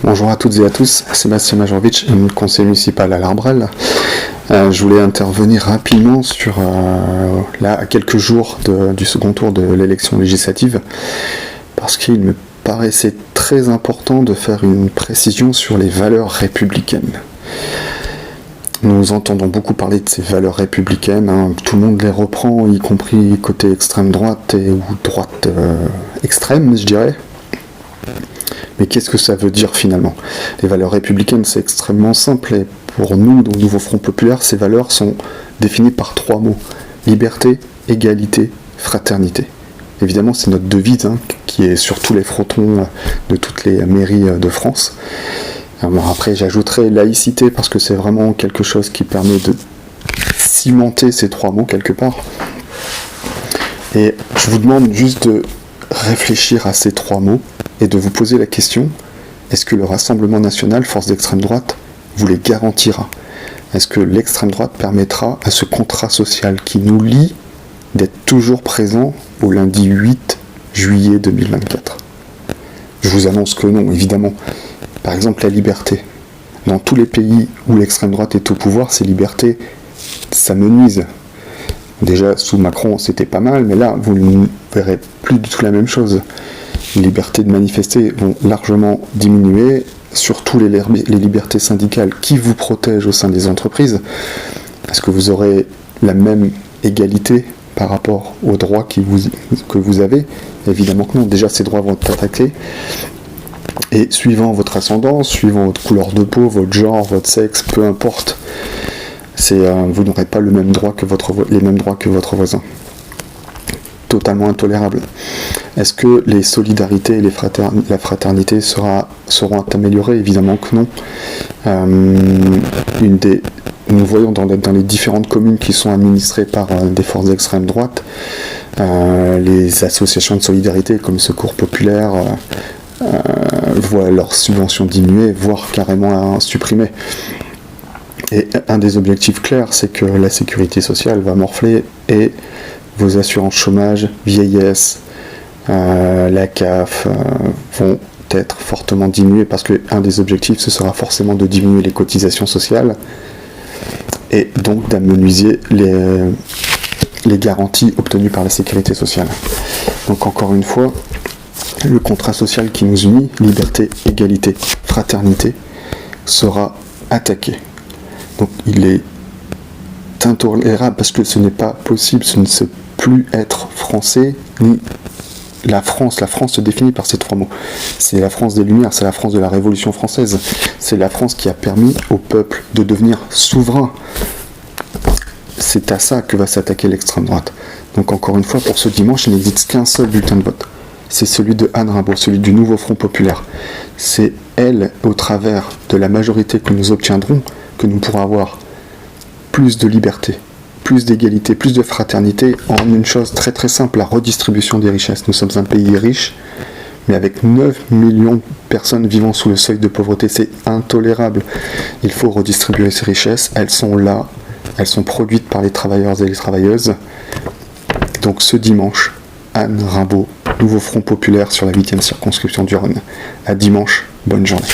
Bonjour à toutes et à tous, Sébastien Majorovic, conseiller municipal à l'Arbrel. Je voulais intervenir rapidement sur, à quelques jours du second tour de l'élection législative, parce qu'il me paraissait très important de faire une précision sur les valeurs républicaines. Nous entendons beaucoup parler de ces valeurs républicaines, tout le monde les reprend, y compris côté extrême droite ou droite extrême, je dirais. Mais qu'est-ce que ça veut dire finalement ? Les valeurs républicaines, c'est extrêmement simple, et pour nous, au Nouveau Front Populaire, ces valeurs sont définies par 3 mots. Liberté, égalité, fraternité. Évidemment, c'est notre devise, qui est sur tous les frontons de toutes les mairies de France. Alors après, j'ajouterai laïcité, parce que c'est vraiment quelque chose qui permet de cimenter ces 3 mots quelque part. Et je vous demande juste de réfléchir à ces 3 mots, et de vous poser la question, est-ce que le Rassemblement national, force d'extrême droite, vous les garantira ? Est-ce que l'extrême droite permettra à ce contrat social qui nous lie d'être toujours présent au lundi 8 juillet 2024 ? Je vous annonce que non, évidemment. Par exemple, la liberté. Dans tous les pays où l'extrême droite est au pouvoir, ces libertés, ça me nuise. Déjà, sous Macron, c'était pas mal, mais là, vous ne verrez plus du tout la même chose. Les libertés de manifester vont largement diminuer, surtout les libertés syndicales qui vous protègent au sein des entreprises. Est-ce que vous aurez la même égalité par rapport aux droits que vous avez ? Évidemment que non. Déjà, ces droits vont être attaqués. Et suivant votre ascendance, suivant votre couleur de peau, votre genre, votre sexe, peu importe, vous n'aurez pas les mêmes droits que votre voisin. Totalement intolérable. Est-ce que les solidarités et la fraternité seront améliorées ? Évidemment que non. Nous voyons dans les différentes communes qui sont administrées par des forces d'extrême droite, les associations de solidarité comme le Secours Populaire voient leurs subventions diminuer, voire carrément supprimées. Et un des objectifs clairs, c'est que la sécurité sociale va morfler et vos assurances chômage, vieillesse, la CAF vont être fortement diminuées, parce qu'un des objectifs, ce sera forcément de diminuer les cotisations sociales et donc d'amenuiser les garanties obtenues par la sécurité sociale. Donc encore une fois, le contrat social qui nous unit, liberté, égalité, fraternité, sera attaqué. Donc il est intolérable, parce que ce n'est pas possible, ce ne peut plus être français, ni la France. La France se définit par ces 3 mots. C'est la France des Lumières, c'est la France de la Révolution française, c'est la France qui a permis au peuple de devenir souverain. C'est à ça que va s'attaquer l'extrême droite. Donc encore une fois, pour ce dimanche, il n'existe qu'un seul bulletin de vote. C'est celui de Anne Rimbaud, celui du Nouveau Front Populaire. C'est elle, au travers de la majorité que nous obtiendrons, que nous pourrons avoir plus de liberté, plus d'égalité, plus de fraternité, en une chose très très simple, la redistribution des richesses. Nous sommes un pays riche, mais avec 9 millions de personnes vivant sous le seuil de pauvreté, c'est intolérable. Il faut redistribuer ces richesses, elles sont là, elles sont produites par les travailleurs et les travailleuses. Donc ce dimanche, Anne Rimbaud, Nouveau Front Populaire sur la 8e circonscription du Rhône. À dimanche, bonne journée.